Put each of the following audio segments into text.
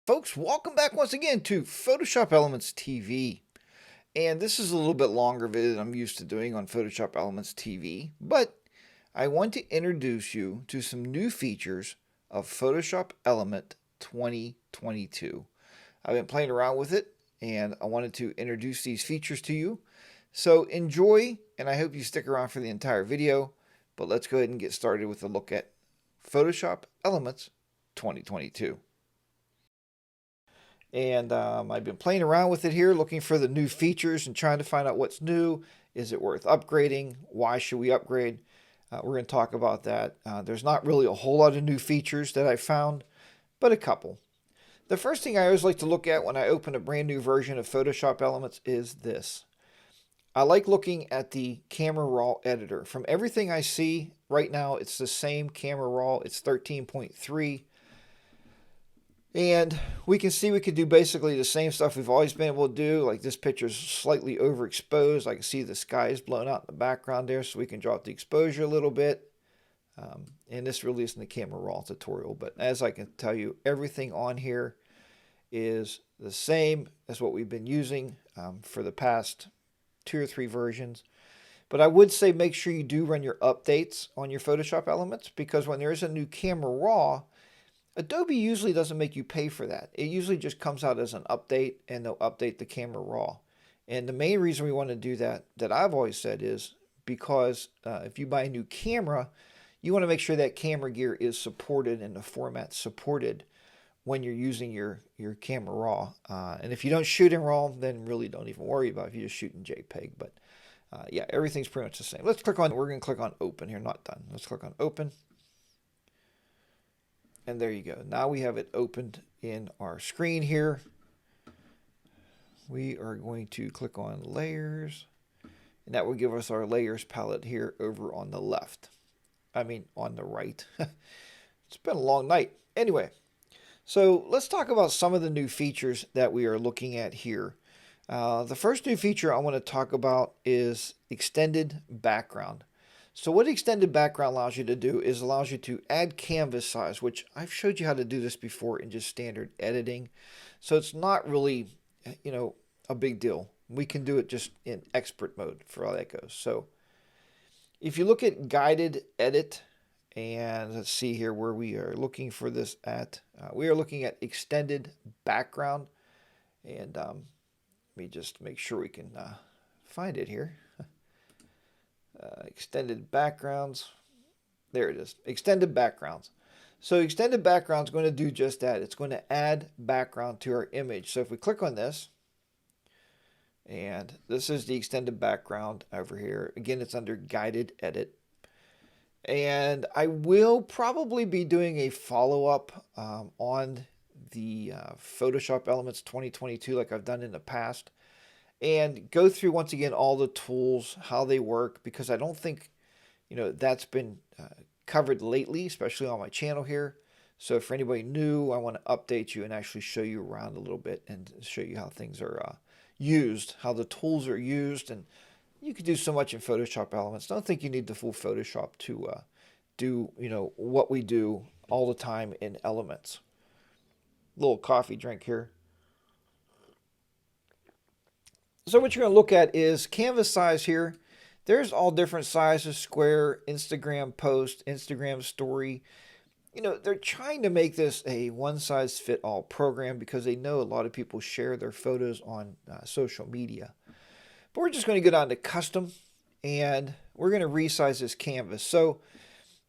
Folks, welcome back once again to Photoshop Elements TV. And this is a little bit longer video than I'm used to doing on Photoshop Elements TV, but I want to introduce you to some new features of Photoshop Element 2022. I've been playing around with it and I wanted to introduce these features to you. So enjoy, and I hope you stick around for the entire video, but let's go ahead and get started with a look at Photoshop Elements 2022. And I've been playing around with it here, looking for the new features and trying to find out what's new. Is it worth upgrading? Why should we upgrade? We're going to talk about that. There's not really a whole lot of new features that I found, but a couple. The first thing I always like to look at when I open a brand new version of Photoshop Elements is this. I like looking at the Camera Raw editor. From everything I see right now, it's the same Camera Raw. It's 13.3. And we can see we could do basically the same stuff we've always been able to do. Like this picture is slightly overexposed. I can see the sky is blown out in the background there, so we can drop the exposure a little bit. And this really isn't the Camera Raw tutorial, but as I can tell you, everything on here is the same as what we've been using for the past 2 or 3 versions. But I would say make sure you do run your updates on your Photoshop Elements, because when there is a new Camera Raw, Adobe usually doesn't make you pay for that. It usually just comes out as an update, and they'll update the Camera Raw. And the main reason we want to do that I've always said, is because if you buy a new camera, you want to make sure that camera gear is supported and the format supported when you're using your Camera Raw. And if you don't shoot in RAW, then really don't even worry about it if you just shoot in JPEG. But yeah, everything's pretty much the same. We're going to click on Open here, not Done. Let's click on Open. And there you go. Now we have it opened in our screen here. We are going to click on Layers, and that will give us our Layers palette here over on the left. I mean, on the right. It's been a long night. Anyway, so let's talk about some of the new features that we are looking at here. The first new feature I want to talk about is Extended Background. So what Extended Background allows you to do is allows you to add canvas size, which I've showed you how to do this before in just standard editing. So it's not really, a big deal. We can do it just in expert mode for all that goes. So if you look at Guided Edit, and let's see here where we are looking for this at. We are looking at Extended Background. And let me just make sure we can find it here. Extended backgrounds. There it is. Extended backgrounds. So extended background is going to do just that. It's going to add background to our image. So if we click on this, and this is the extended background over here. Again, it's under Guided Edit. And I will probably be doing a follow-up on the Photoshop Elements 2022 like I've done in the past, and go through once again all the tools, how they work, because I don't think that's been covered lately, especially on my channel here. So for anybody new, I want to update you and actually show you around a little bit and show you how things are used, how the tools are used. And you can do so much in Photoshop Elements. Don't think you need the full Photoshop to do what we do all the time in Elements. Little coffee drink here. So what you're going to look at is canvas size here. There's all different sizes: square, Instagram post, Instagram story. They're trying to make this a one-size-fit-all program because they know a lot of people share their photos on social media. But we're just going to go down to custom, and we're going to resize this canvas. So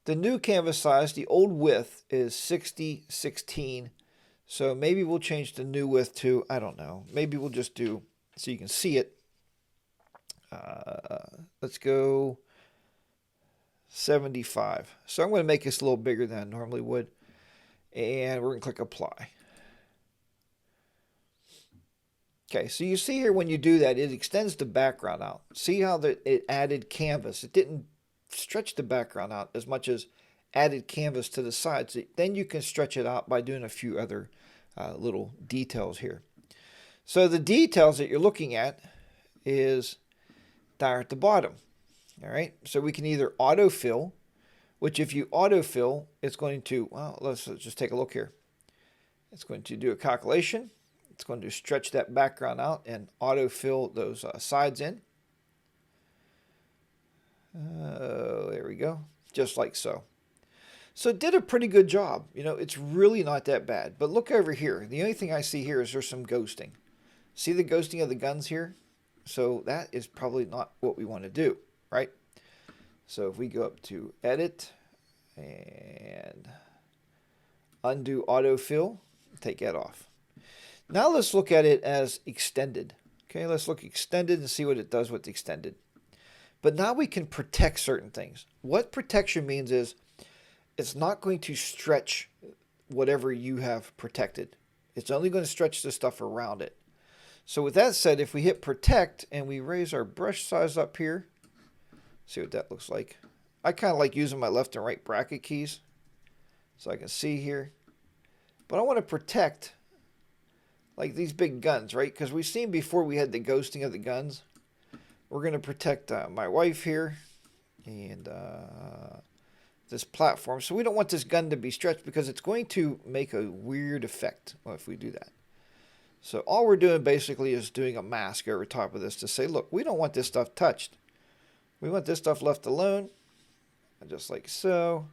the new canvas size, the old width is 60/16. So maybe we'll change the new width to, I don't know, maybe we'll just do, so you can see it. Let's go 75. So I'm going to make this a little bigger than I normally would. And we're going to click Apply. Okay, so you see here when you do that, it extends the background out. See how it added canvas. It didn't stretch the background out as much as added canvas to the sides. Then you can stretch it out by doing a few other little details here. So the details that you're looking at is down at the bottom. All right, so we can either autofill, which if you autofill, it's going to, well, let's just take a look here. It's going to do a calculation. It's going to stretch that background out and autofill those sides in. There we go. Just like so. So it did a pretty good job. You know, it's really not that bad. But look over here. The only thing I see here is there's some ghosting. See the ghosting of the guns here? So that is probably not what we want to do, right? So if we go up to Edit and Undo Autofill, take that off. Now let's look at it as extended. Okay, let's look extended and see what it does with extended. But now we can protect certain things. What protection means is it's not going to stretch whatever you have protected. It's only going to stretch the stuff around it. So with that said, if we hit protect and we raise our brush size up here, see what that looks like. I kind of like using my left and right bracket keys so I can see here. But I want to protect like these big guns, right? Because we've seen before we had the ghosting of the guns. We're going to protect my wife here and this platform. So we don't want this gun to be stretched because it's going to make a weird effect if we do that. So all we're doing basically is doing a mask over top of this to say, look, we don't want this stuff touched. We want this stuff left alone, just like so.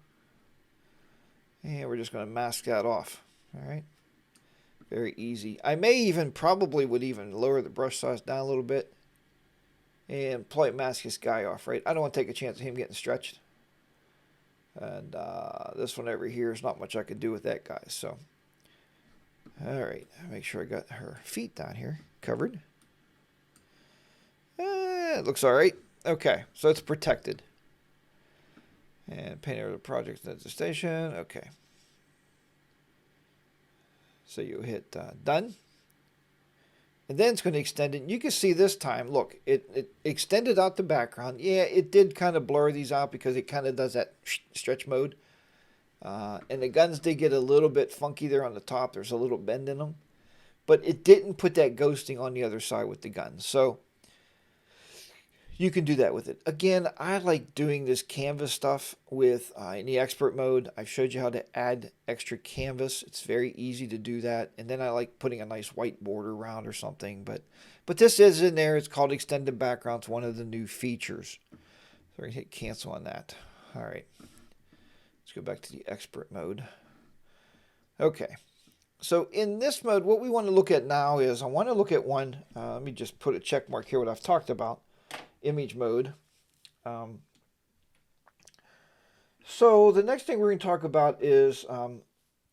And we're just going to mask that off. All right. Very easy. I may even would even lower the brush size down a little bit and polite mask this guy off, right? I don't want to take a chance of him getting stretched. And this one over here is not much I could do with that guy. So, all right. Make sure I got her feet down here covered. It looks all right. Okay. So it's protected. And paint over the project at the station. Okay. So you hit done. And then it's going to extend it. And you can see this time, look, it extended out the background. Yeah, it did kind of blur these out because it kind of does that stretch mode. And the guns did get a little bit funky there on the top. There's a little bend in them. But it didn't put that ghosting on the other side with the guns. So you can do that with it. Again, I like doing this canvas stuff with in the expert mode. I've showed you how to add extra canvas. It's very easy to do that. And then I like putting a nice white border around or something. But this is in there. It's called extended background. It's one of the new features. So we're going to hit cancel on that. All right. Let's go back to the expert mode. Okay. So in this mode, what we want to look at now is I want to look at one. Let me just put a check mark here what I've talked about. Image mode. So the next thing we're going to talk about is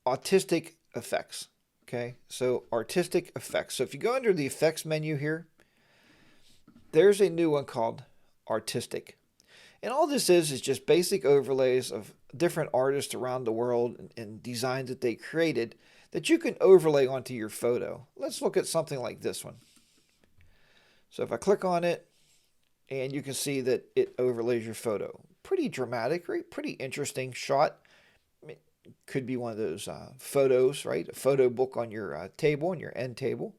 artistic effects. Okay, so artistic effects. So if you go under the effects menu here, there's a new one called artistic. And all this is just basic overlays of different artists around the world and designs that they created that you can overlay onto your photo. Let's look at something like this one. So if I click on it, and you can see that it overlays your photo. Pretty dramatic, right? Pretty interesting shot. It could be one of those photos, right? A photo book on your table, on your end table.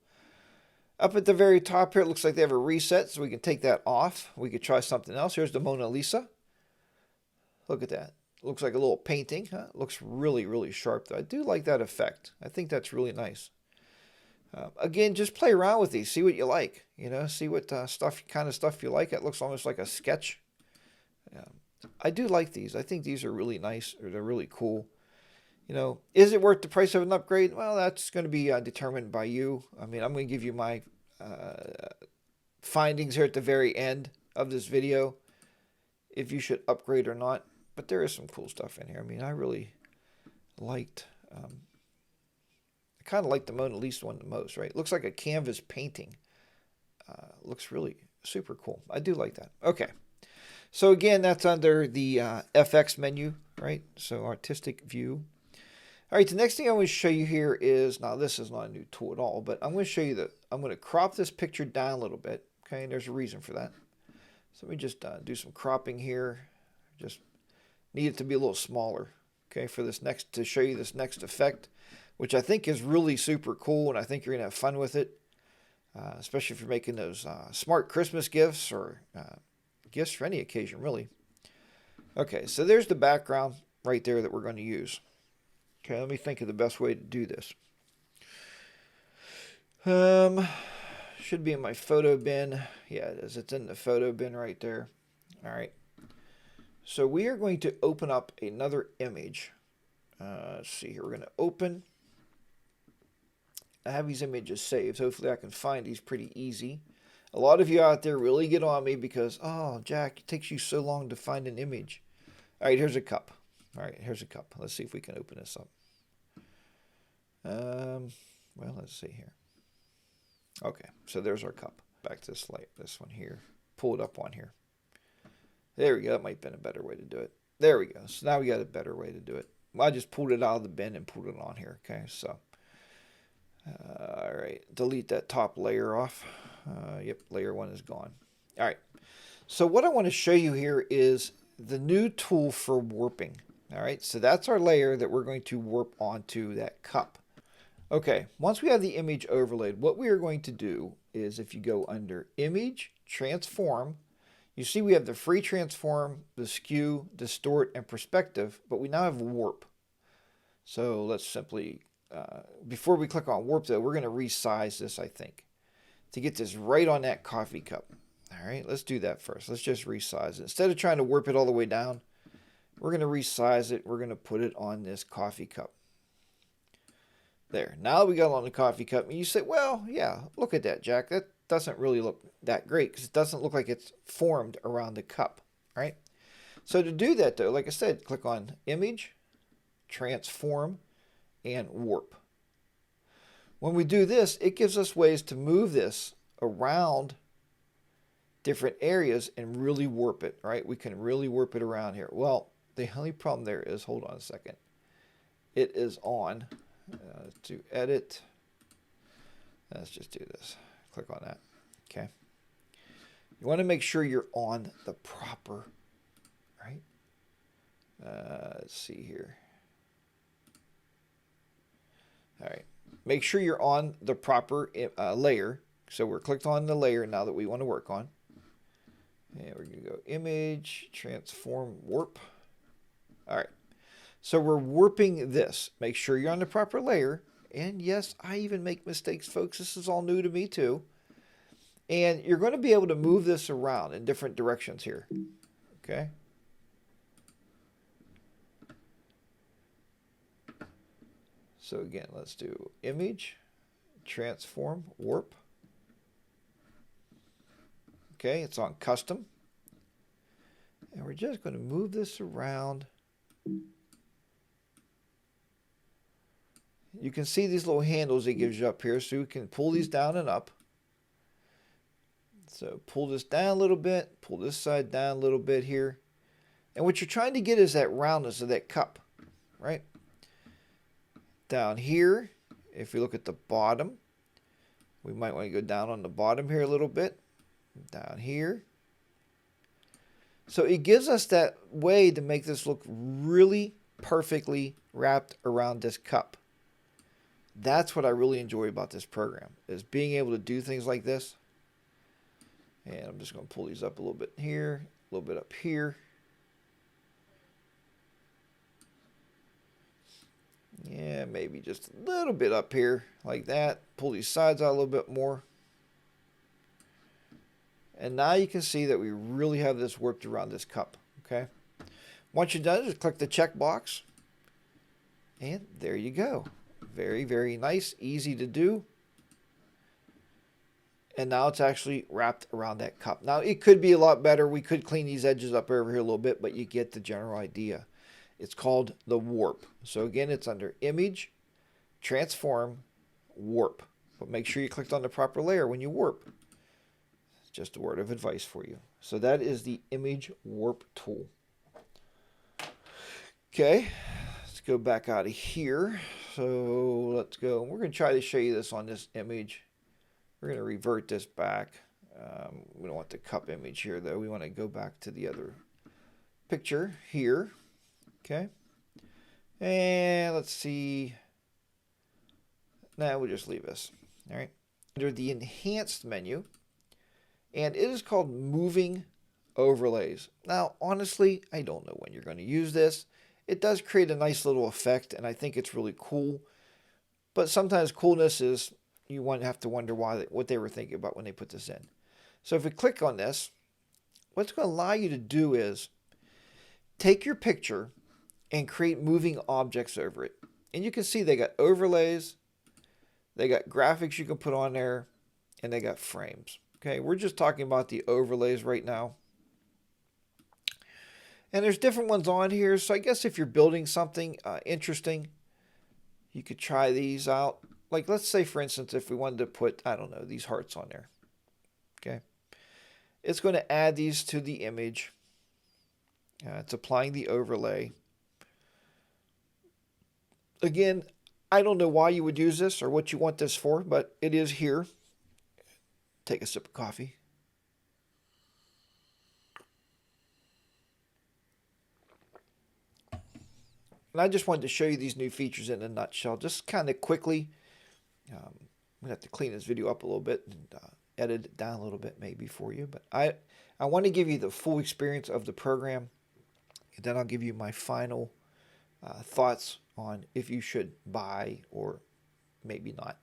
Up at the very top here, it looks like they have a reset, so we can take that off. We could try something else. Here's the Mona Lisa. Look at that. Looks like a little painting. Huh? Looks really, really sharp, though. I do like that effect. I think that's really nice. Again, just play around with these. See what you like. You know, see what kind of stuff you like. It looks almost like a sketch. I do like these. I think these are really nice. Or they're really cool. You know, is it worth the price of an upgrade? Well, that's going to be determined by you. I mean, I'm going to give you my findings here at the very end of this video, if you should upgrade or not. But there is some cool stuff in here. I mean, I really liked. I kind of like the Mona Lisa one the most, right? It looks like a canvas painting. Looks really super cool. I do like that. Okay. So again, that's under the FX menu, right? So artistic view. All right, the next thing I want to show you here is, now this is not a new tool at all, but I'm going to show you that I'm going to crop this picture down a little bit. Okay, and there's a reason for that. So let me just do some cropping here. Just need it to be a little smaller. Okay, for this next, to show you this next effect, which I think is really super cool, and I think you're going to have fun with it, especially if you're making those smart Christmas gifts or gifts for any occasion, really. Okay, so there's the background right there that we're going to use. Okay, let me think of the best way to do this. Um, should be in my photo bin. Yeah, it is. It's in the photo bin right there. All right. So we are going to open up another image. Let's see here. We're going to open. I have these images saved. Hopefully I can find these pretty easy. A lot of you out there really get on me because, oh, Jack, it takes you so long to find an image. All right, here's a cup. All right, here's a cup. Let's see if we can open this up. Well, let's see here. Okay, so there's our cup. Back to this light, this one here. Pull it up on here. There we go. That might have been a better way to do it. There we go. So now we got a better way to do it. Well, I just pulled it out of the bin and pulled it on here. Okay, so. All right, delete that top layer off. Yep, layer 1 is gone. All right, so what I want to show you here is the new tool for warping. All right, so that's our layer that we're going to warp onto that cup. Okay, once we have the image overlaid, what we are going to do is if you go under Image, Transform, you see we have the free transform, the skew, distort, and perspective, but we now have warp. So let's simply, before we click on warp though, we're going to resize this, I think, to get this right on that coffee cup. All right, let's do that first. Let's just resize it. Instead of trying to warp it all the way down, we're going to resize it. We're going to put it on this coffee cup. There. Now we got it on the coffee cup. And you say, well, yeah, look at that, Jack. That doesn't really look that great because it doesn't look like it's formed around the cup, right? So to do that, though, like I said, click on Image, Transform, and Warp. When we do this, it gives us ways to move this around different areas and really warp it, right? We can really warp it around here. Well, the only problem there is, hold on a second. It is on. To edit, let's just do this. Click on that. Okay. You want to make sure you're on the proper, right? Let's see here. All right. Make sure you're on the proper layer. So we're clicked on the layer now that we want to work on. And we're going to go Image, Transform, Warp. All right. So we're warping this. Make sure you're on the proper layer. And yes, I even make mistakes, folks. This is all new to me too. And you're going to be able to move this around in different directions here. Okay. So again, let's do Image, Transform, Warp. Okay, it's on Custom. And we're just going to move this around. You can see these little handles it gives you up here, so you can pull these down and up. So pull this down a little bit, pull this side down a little bit here. And what you're trying to get is that roundness of that cup, right? Down here, if we look at the bottom, we might want to go down on the bottom here a little bit. Down here. So it gives us that way to make this look really perfectly wrapped around this cup. That's what I really enjoy about this program, is being able to do things like this. And I'm just going to pull these up a little bit here, a little bit up here. Yeah, maybe just a little bit up here like that. Pull these sides out a little bit more. And now you can see that we really have this warped around this cup, okay? Once you're done, just click the check box. And there you go. Very, very nice, easy to do. And now it's actually wrapped around that cup. Now, it could be a lot better. We could clean these edges up over here a little bit, but you get the general idea. It's called the warp. So again, it's under Image, Transform, Warp. But make sure you clicked on the proper layer when you warp. Just a word of advice for you. So that is the Image Warp tool. Okay, let's go back out of here. So let's go. We're going to try to show you this on this image. We're going to revert this back. We don't want the cup image here, though. We want to go back to the other picture here. Okay. And let's see. Now we'll just leave this. All right. Under the Enhanced menu, and it is called Moving Overlays. Now, honestly, I don't know when you're going to use this. It does create a nice little effect, and I think it's really cool. But sometimes coolness is you have to wonder what they were thinking about when they put this in. So if we click on this, what's going to allow you to do is take your picture and create moving objects over it. And you can see they got overlays, they got graphics you can put on there, and they got frames. Okay, we're just talking about the overlays right now. And there's different ones on here. So I guess if you're building something interesting, you could try these out. Like let's say, for instance, if we wanted to put, I don't know, these hearts on there. Okay. It's going to add these to the image. It's applying the overlay. Again, I don't know why you would use this or what you want this for, but it is here. Take a sip of coffee. And I just wanted to show you these new features in a nutshell, just kind of quickly. I'm going to have to clean this video up a little bit and edit it down a little bit maybe for you. But I want to give you the full experience of the program. And then I'll give you my final thoughts on if you should buy or maybe not.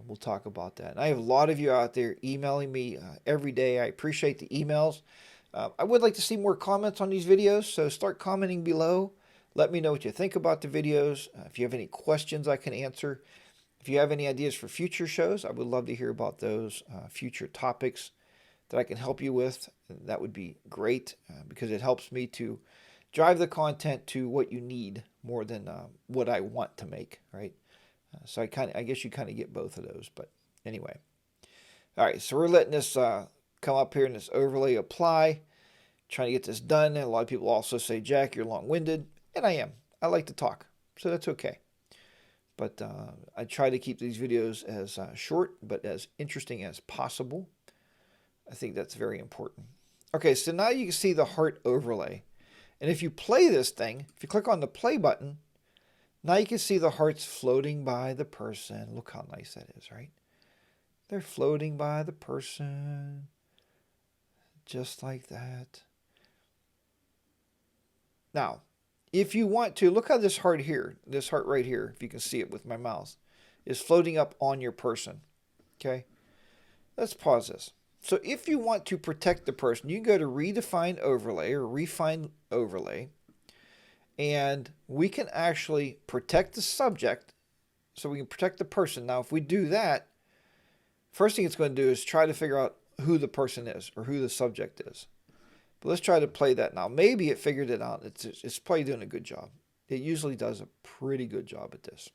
We'll talk about that. And I have a lot of you out there emailing me every day. I appreciate the emails. I would like to see more comments on these videos, so start commenting below. Let me know what you think about the videos. If you have any questions I can answer. If you have any ideas for future shows, I would love to hear about those future topics that I can help you with. That would be great because it helps me to drive the content to what you need more than what I want to make, right? So I guess you kind of get both of those. But anyway. All right, so we're letting this come up here in this overlay apply. Trying to get this done. And a lot of people also say, Jack, you're long-winded. And I am. I like to talk. So that's okay. But I try to keep these videos as short but as interesting as possible. I think that's very important. Okay, so now you can see the heart overlay. And if you play this thing, if you click on the play button, now you can see the hearts floating by the person. Look how nice that is, right? They're floating by the person. Just like that. Now, if you want to, look how this heart right here, if you can see it with my mouse, is floating up on your person. Okay? Let's pause this. So if you want to protect the person, you can go to redefine overlay or refine overlay. And we can actually protect the subject so we can protect the person. Now, if we do that, first thing it's going to do is try to figure out who the person is or who the subject is. But let's try to play that now. Maybe it figured it out. It's probably doing a good job. It usually does a pretty good job at this.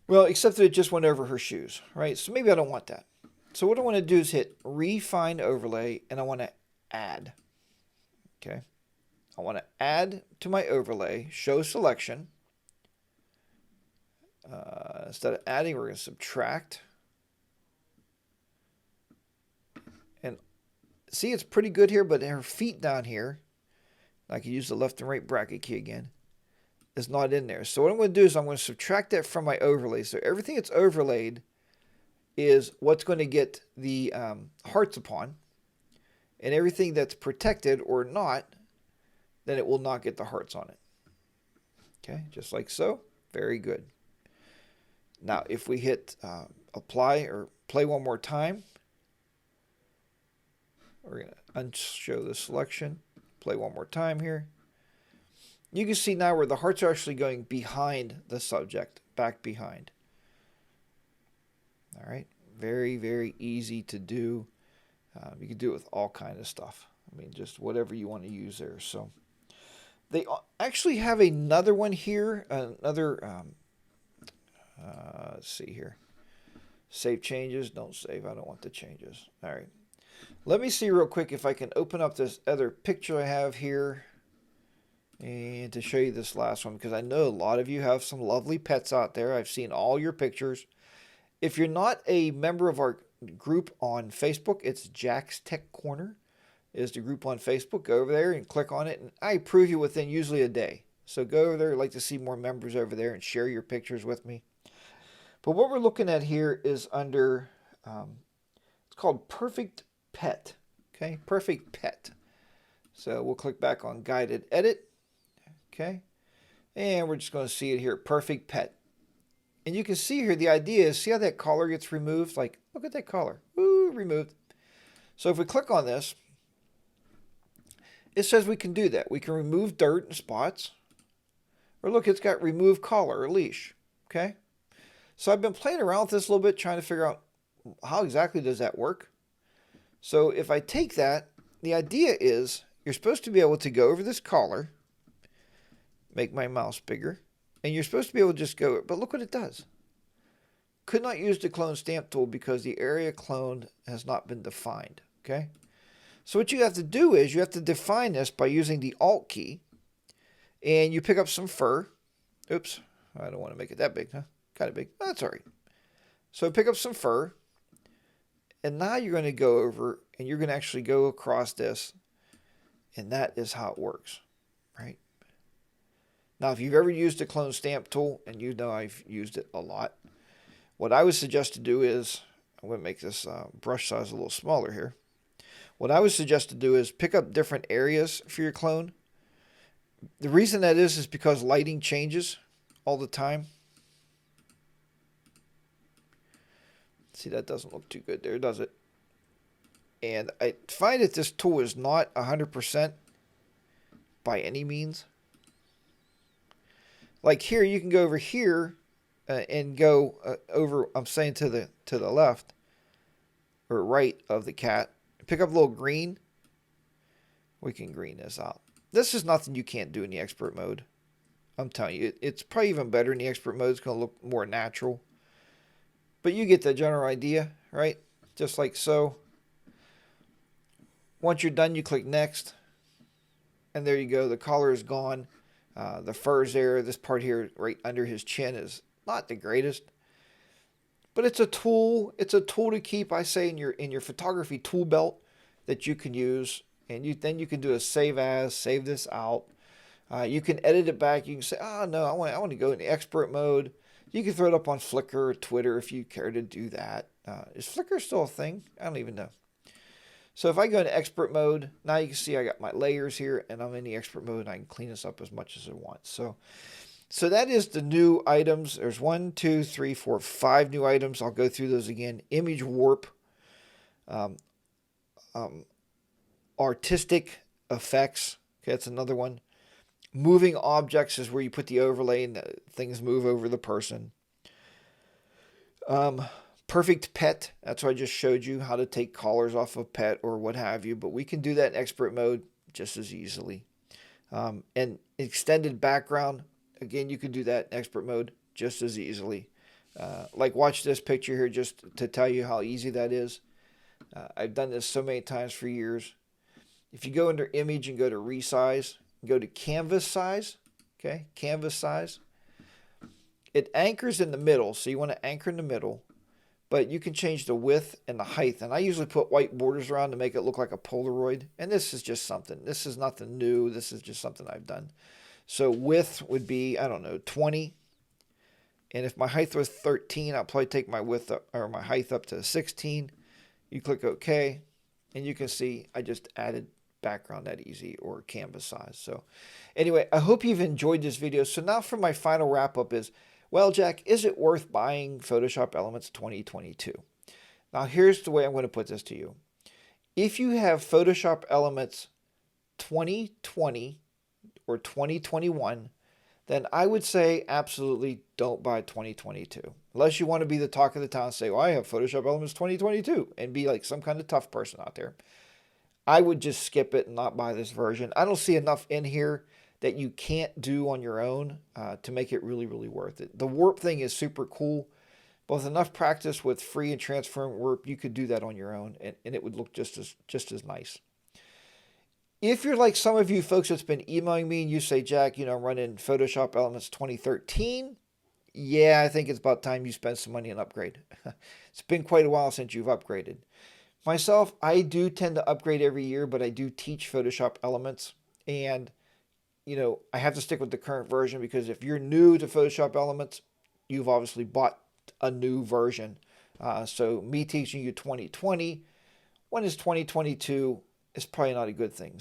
Well, except that it just went over her shoes, right? So maybe I don't want that. So what I want to do is hit refine overlay and I want to add. Okay. I want to add to my overlay, show selection. Instead of adding, we're going to subtract. And see, it's pretty good here, but her feet down here, I can use the left and right bracket key again, is not in there. So what I'm going to do is I'm going to subtract that from my overlay. So everything that's overlaid is what's going to get the hearts upon. And everything that's protected or not, then it will not get the hearts on it. Okay, just like so. Very good. Now, if we hit apply or play one more time, we're going to unshow the selection. Play one more time here. You can see now where the hearts are actually going behind the subject, back behind. All right, very, very easy to do. You can do it with all kinds of stuff. I mean, just whatever you want to use there. So they actually have another one here, let's see here. Save changes, don't save. I don't want the changes. All right. Let me see real quick if I can open up this other picture I have here and to show you this last one, because I know a lot of you have some lovely pets out there. I've seen all your pictures. If you're not a member of our group on Facebook, it's Jack's Tech Corner is the group on Facebook. Go over there and click on it, and I approve you within usually a day. So go over there. I'd like to see more members over there and share your pictures with me. But what we're looking at here is under, it's called Perfect Pet. Okay, Perfect Pet. So we'll click back on Guided Edit. Okay, and we're just going to see it here, Perfect Pet. And you can see here, the idea is, see how that collar gets removed? Like, look at that collar. Woo, removed. So if we click on this, it says we can do that. We can remove dirt and spots. Or look, it's got remove collar or leash. Okay. So I've been playing around with this a little bit, trying to figure out how exactly does that work. So if I take that, the idea is you're supposed to be able to go over this collar, make my mouse bigger, and you're supposed to be able to just go, but look what it does. Could not use the clone stamp tool because the area cloned has not been defined. Okay. So what you have to do is you have to define this by using the Alt key, and you pick up some fur. Oops, I don't want to make it that big, huh? Kind of big. Oh, that's all right. So pick up some fur, and now you're going to go over and you're going to actually go across this, and that is how it works, right? Now, if you've ever used a clone stamp tool, and you know I've used it a lot, what I would suggest to do is, I'm going to make this brush size a little smaller here. What I would suggest to do is pick up different areas for your clone. The reason that is because lighting changes all the time. See, that doesn't look too good there, does it? And I find that this tool is not 100% by any means. Like here, you can go over here and go over, I'm saying to the left or right of the cat. Pick up a little green. We can green this out. This is nothing you can't do in the expert mode. I'm telling you, it's probably even better in the expert mode. It's going to look more natural. But you get the general idea, right? Just like so. Once you're done, you click next. And there you go. The collar is gone. The fur's there. This part here right under his chin is not the greatest. But it's a tool. It's a tool to keep, I say, in your photography tool belt that you can use. And then you can do a save as, save this out. You can edit it back. You can say, oh, no, I want to go in the expert mode. You can throw it up on Flickr or Twitter if you care to do that. Is Flickr still a thing? I don't even know. So if I go into expert mode, now you can see I got my layers here, and I'm in the expert mode, and I can clean this up as much as I want. So that is the new items. There's 1, 2, 3, 4, 5 new items. I'll go through those again. Image warp. Artistic effects. Okay, that's another one. Moving objects is where you put the overlay and things move over the person. Perfect pet. That's what I just showed you, how to take collars off of pet or what have you. But we can do that in expert mode just as easily. And extended background. Again, you can do that in expert mode just as easily. Like watch this picture here just to tell you how easy that is. I've done this so many times for years. If you go under image and go to resize, go to canvas size, okay, canvas size. It anchors in the middle, so you want to anchor in the middle, but you can change the width and the height. And I usually put white borders around to make it look like a Polaroid. And this is just something. This is nothing new. This is just something I've done. So width would be, I don't know, 20. And if my height was 13, I'll probably take my width up, or my height up to 16. You click OK, and you can see I just added background that easy, or canvas size. So anyway, I hope you've enjoyed this video. So now for my final wrap up is, well, Jack, is it worth buying Photoshop Elements 2022? Now here's the way I'm going to put this to you. If you have Photoshop Elements 2020 or 2021, then I would say absolutely don't buy 2022. Unless you want to be the talk of the town and say, well, I have Photoshop Elements 2022 and be like some kind of tough person out there. I would just skip it and not buy this version. I don't see enough in here that you can't do on your own to make it really, really worth it. The warp thing is super cool. But with enough practice with free and transparent warp, you could do that on your own, and it would look just as nice. If you're like some of you folks that's been emailing me and you say, Jack, I'm running Photoshop Elements 2013, yeah, I think it's about time you spend some money on upgrade. It's been quite a while since you've upgraded. Myself, I do tend to upgrade every year, but I do teach Photoshop Elements. And, I have to stick with the current version because if you're new to Photoshop Elements, you've obviously bought a new version. So me teaching you 2020, when is 2022? It's probably not a good thing.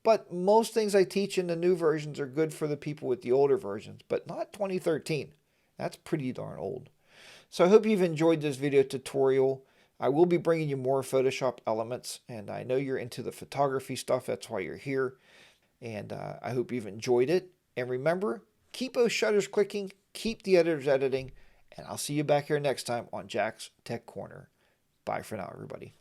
But most things I teach in the new versions are good for the people with the older versions, but not 2013. That's pretty darn old. So I hope you've enjoyed this video tutorial. I will be bringing you more Photoshop elements, and I know you're into the photography stuff. That's why you're here. And I hope you've enjoyed it. And remember, keep those shutters clicking, keep the editors editing, and I'll see you back here next time on Jack's Tech Corner. Bye for now, everybody.